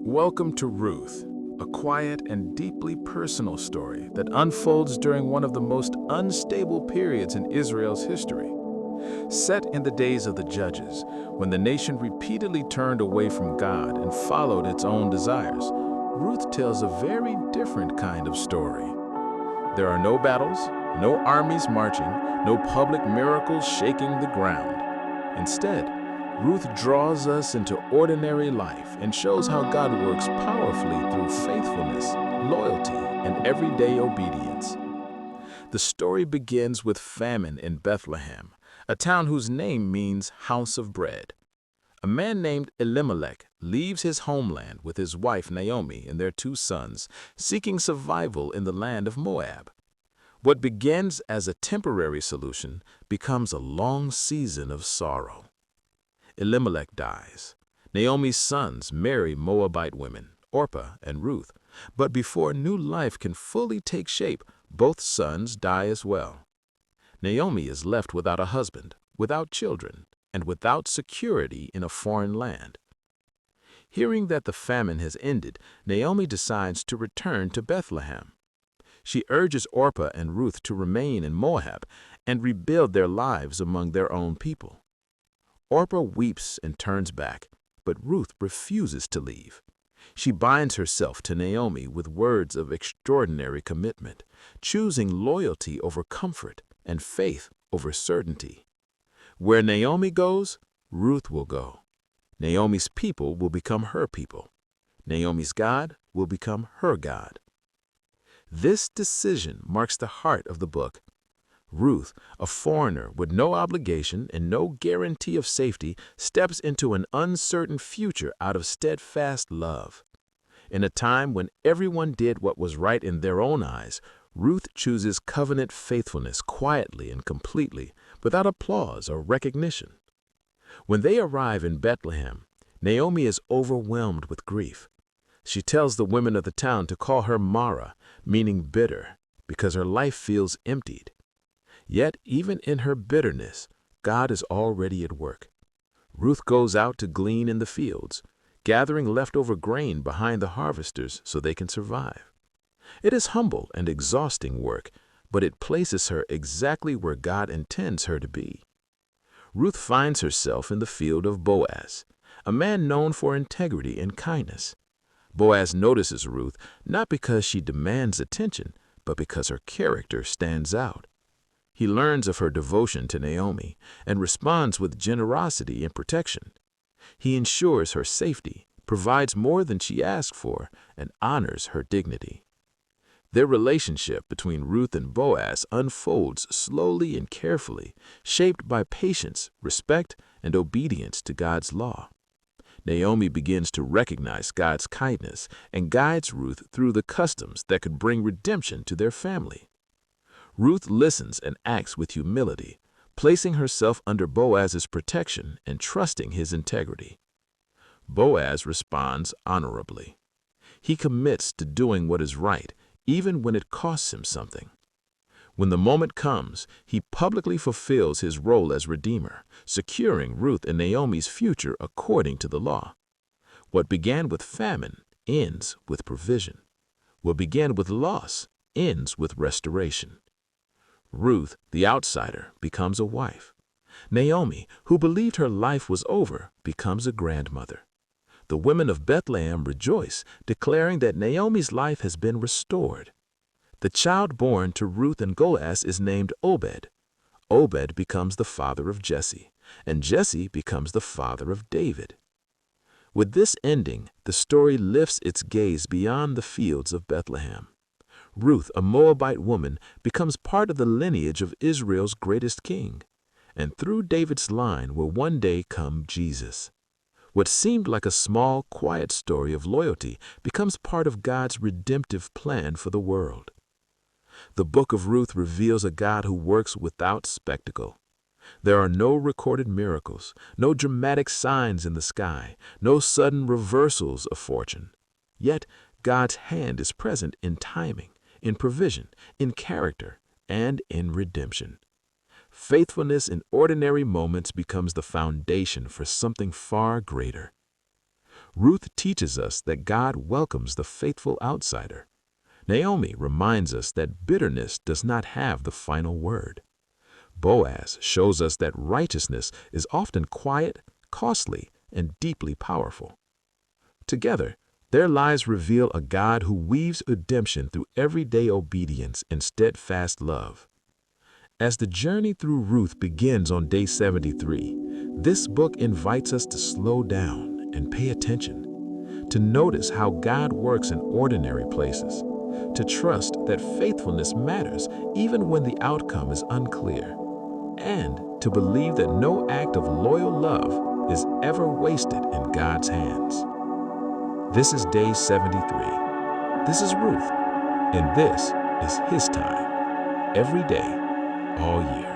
Welcome to Ruth, a quiet and deeply personal story that unfolds during one of the most unstable periods in Israel's history. Set in the days of the Judges, when the nation repeatedly turned away from God and followed its own desires, Ruth tells a very different kind of story. There are no battles, no armies marching, no public miracles shaking the ground. Instead, Ruth draws us into ordinary life and shows how God works powerfully through faithfulness, loyalty, and everyday obedience. The story begins with famine in Bethlehem, a town whose name means house of bread. A man named Elimelech leaves his homeland with his wife Naomi and their two sons, seeking survival in the land of Moab. What begins as a temporary solution becomes a long season of sorrow. Elimelech dies. Naomi's sons marry Moabite women, Orpah and Ruth, but before new life can fully take shape, both sons die as well. Naomi is left without a husband, without children, and without security in a foreign land. Hearing that the famine has ended, Naomi decides to return to Bethlehem. She urges Orpah and Ruth to remain in Moab and rebuild their lives among their own people. Orpah weeps and turns back, but Ruth refuses to leave. She binds herself to Naomi with words of extraordinary commitment, choosing loyalty over comfort and faith over certainty. Where Naomi goes, Ruth will go. Naomi's people will become her people. Naomi's God will become her God. This decision marks the heart of the book. Ruth, a foreigner with no obligation and no guarantee of safety, steps into an uncertain future out of steadfast love. In a time when everyone did what was right in their own eyes, Ruth chooses covenant faithfulness quietly and completely, without applause or recognition. When they arrive in Bethlehem, Naomi is overwhelmed with grief. She tells the women of the town to call her Mara, meaning bitter, because her life feels emptied. Yet, even in her bitterness, God is already at work. Ruth goes out to glean in the fields, gathering leftover grain behind the harvesters so they can survive. It is humble and exhausting work, but it places her exactly where God intends her to be. Ruth finds herself in the field of Boaz, a man known for integrity and kindness. Boaz notices Ruth not because she demands attention, but because her character stands out. He learns of her devotion to Naomi and responds with generosity and protection. He ensures her safety, provides more than she asked for, and honors her dignity. Their relationship between Ruth and Boaz unfolds slowly and carefully, shaped by patience, respect, and obedience to God's law. Naomi begins to recognize God's kindness and guides Ruth through the customs that could bring redemption to their family. Ruth listens and acts with humility, placing herself under Boaz's protection and trusting his integrity. Boaz responds honorably. He commits to doing what is right, even when it costs him something. When the moment comes, he publicly fulfills his role as redeemer, securing Ruth and Naomi's future according to the law. What began with famine ends with provision. What began with loss ends with restoration. Ruth, the outsider, becomes a wife. Naomi, who believed her life was over, becomes a grandmother. The women of Bethlehem rejoice, declaring that Naomi's life has been restored. The child born to Ruth and Boaz is named Obed. Obed becomes the father of Jesse, and Jesse becomes the father of David. With this ending, the story lifts its gaze beyond the fields of Bethlehem. Ruth, a Moabite woman, becomes part of the lineage of Israel's greatest king, and through David's line will one day come Jesus. What seemed like a small, quiet story of loyalty becomes part of God's redemptive plan for the world. The book of Ruth reveals a God who works without spectacle. There are no recorded miracles, no dramatic signs in the sky, no sudden reversals of fortune. Yet, God's hand is present in timing, in provision, in character, and in redemption. Faithfulness in ordinary moments becomes the foundation for something far greater. Ruth teaches us that God welcomes the faithful outsider. Naomi reminds us that bitterness does not have the final word. Boaz shows us that righteousness is often quiet, costly, and deeply powerful. Together, their lives reveal a God who weaves redemption through everyday obedience and steadfast love. As the journey through Ruth begins on day 73, this book invites us to slow down and pay attention, to notice how God works in ordinary places, to trust that faithfulness matters even when the outcome is unclear, and to believe that no act of loyal love is ever wasted in God's hands. This is day 73. This is Ruth, and this is His Time, every day, all year.